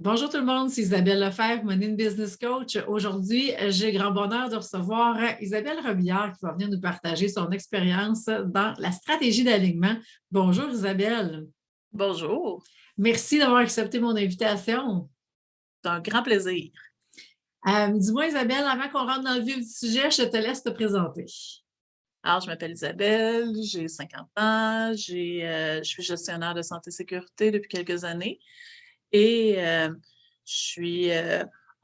Bonjour tout le monde, c'est Isabelle Lefebvre, Money Business Coach. Aujourd'hui, j'ai le grand bonheur de recevoir Isabelle Robillard qui va venir nous partager son expérience dans la stratégie d'alignement. Bonjour Isabelle. Bonjour, Merci d'avoir accepté mon invitation. c'est un grand plaisir. Dis-moi Isabelle, avant qu'on rentre dans le vif du sujet, je te laisse te présenter. Alors, je m'appelle Isabelle, j'ai 50 ans, je suis gestionnaire de santé et sécurité depuis quelques années et je suis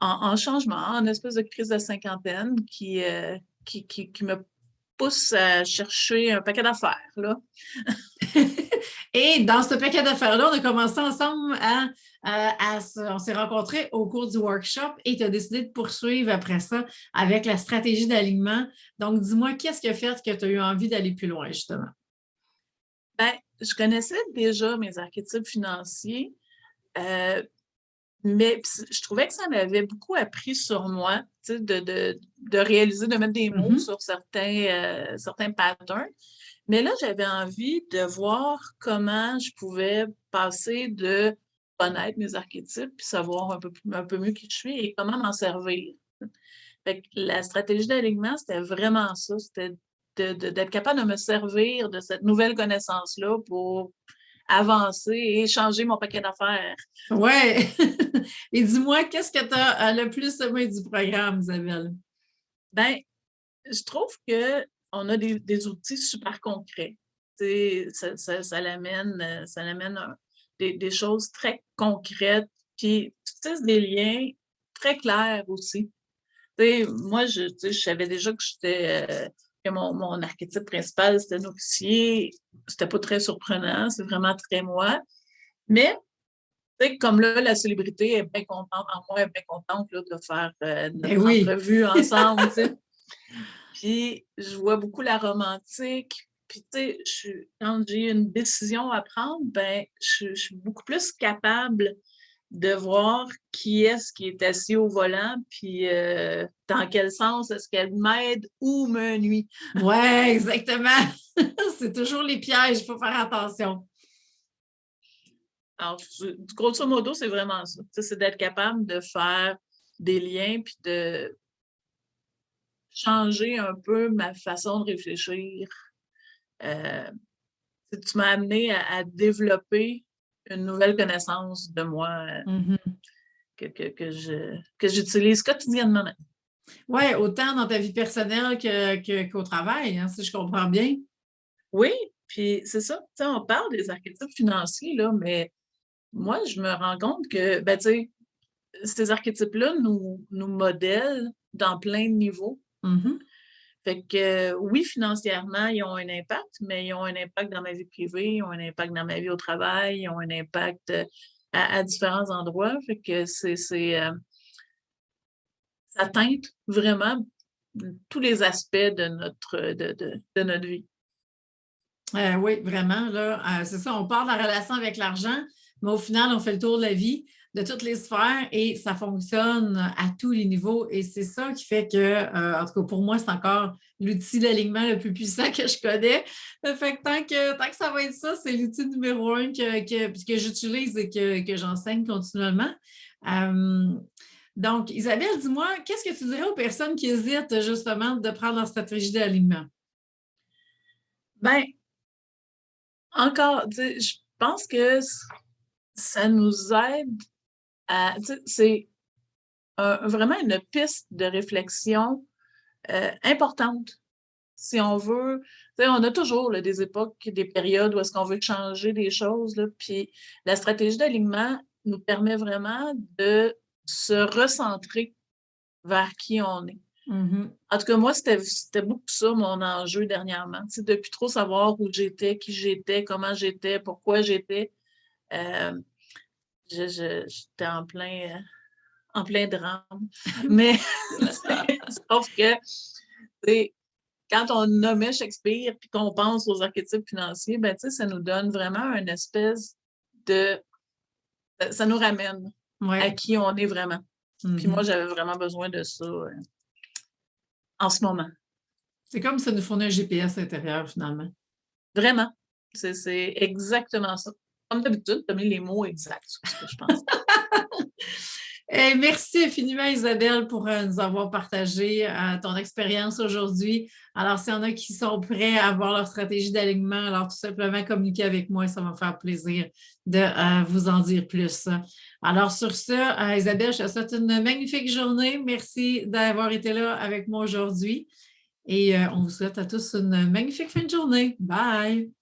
en changement, en espèce de crise de cinquantaine qui me pousse à chercher un paquet d'affaires, là. Et dans ce paquet d'affaires-là, on a commencé ensemble on s'est rencontrés au cours du workshop et tu as décidé de poursuivre après ça avec la stratégie d'alignement. Donc, dis-moi, qu'est-ce qui a fait que tu as eu envie d'aller plus loin, justement? Ben, je connaissais déjà mes archétypes financiers, mais je trouvais que ça m'avait beaucoup appris sur moi, tu sais, de réaliser, de mettre des mots sur certains patterns. Mais là, j'avais envie de voir comment je pouvais passer de connaître mes archétypes puis savoir un peu mieux qui je suis et comment m'en servir. Fait que la stratégie d'alignement, c'était vraiment ça. C'était d'être capable de me servir de cette nouvelle connaissance-là pour avancer et changer mon paquet d'affaires. Ouais. Et dis-moi, qu'est-ce que tu as le plus aimé du programme, Isabelle? Ben, je trouve qu'on a des outils super concrets. Tu sais, ça l'amène des choses très concrètes, puis tu tisses des liens très clairs aussi. Tu sais, moi, tu sais, je savais déjà que mon archétype principal, c'était nourricier. C'était pas très surprenant, c'est vraiment très moi. Mais, tu sais, comme là, la célébrité est bien contente, en moi, est bien contente là, de faire Ben notre oui. entrevue ensemble, tu sais. Puis, je vois beaucoup la romantique. Puis, tu sais, quand j'ai une décision à prendre, ben, je suis beaucoup plus capable de voir qui est-ce qui est assis au volant, puis dans quel sens est-ce qu'elle m'aide ou me nuit. Ouais, exactement. C'est toujours les pièges, il faut faire attention. Alors, grosso modo, c'est vraiment ça. Tu sais, c'est d'être capable de faire des liens, puis de changer un peu ma façon de réfléchir. Euh, Tu m'as amené à développer une nouvelle connaissance de moi Mhm. que j'utilise quotidiennement maintenant. Oui, autant dans ta vie personnelle qu'au travail, hein, si je comprends bien. Oui, puis c'est ça, tu sais, on parle des archétypes financiers, là, mais moi, je me rends compte que, ben, tu sais, ces archétypes-là nous modèlent dans plein de niveaux. Mhm. Fait que, oui, financièrement, ils ont un impact, mais ils ont un impact dans ma vie privée, ils ont un impact dans ma vie au travail, ils ont un impact à différents endroits. Fait que ça teinte vraiment tous les aspects de notre vie. Oui, vraiment, là, c'est ça, on parle de la relation avec l'argent, mais au final, on fait le tour de la vie, de toutes les sphères et ça fonctionne à tous les niveaux. Et c'est ça qui fait que, en tout cas, pour moi, c'est encore l'outil d'alignement le plus puissant que je connais. Fait que tant que ça va être ça, c'est l'outil numéro un que j'utilise et que j'enseigne continuellement. Euh, donc, Isabelle, dis-moi, qu'est-ce que tu dirais aux personnes qui hésitent justement de prendre leur stratégie d'alignement? Ben, encore, tu sais, je pense que ça nous aide tu sais, c'est vraiment une piste de réflexion importante. Si on veut, tu sais, on a toujours là, des époques, des périodes où est-ce qu'on veut changer des choses, là, puis la stratégie d'alignement nous permet vraiment de se recentrer vers qui on est. Mhm. En tout cas, moi, c'était beaucoup ça mon enjeu dernièrement. Tu sais, depuis trop savoir où j'étais, qui j'étais, comment j'étais, pourquoi j'étais. Euh, J'étais en plein drame. Mais sauf que, tu sais, quand on nommait Shakespeare puis qu'on pense aux archétypes financiers, ben, tu sais, ça nous donne vraiment une espèce de. Ça nous ramène à Oui. qui on est vraiment. Puis moi, Mhm. j'avais vraiment besoin de ça en ce moment. C'est comme ça nous fournit un GPS intérieur, finalement. Vraiment. C'est exactement ça. Comme d'habitude, tu as mis les mots exacts sur ce que je pense. Ben, merci infiniment, Isabelle, pour nous avoir partagé ton expérience aujourd'hui. Alors, s'il y en a qui sont prêts à avoir leur stratégie d'alignement, alors tout simplement communiquer avec moi, ça va me faire plaisir de vous en dire plus. Alors, sur ce, Isabelle, je te souhaite une magnifique journée. Merci d'avoir été là avec moi aujourd'hui et on vous souhaite à tous une magnifique fin de journée. Bye!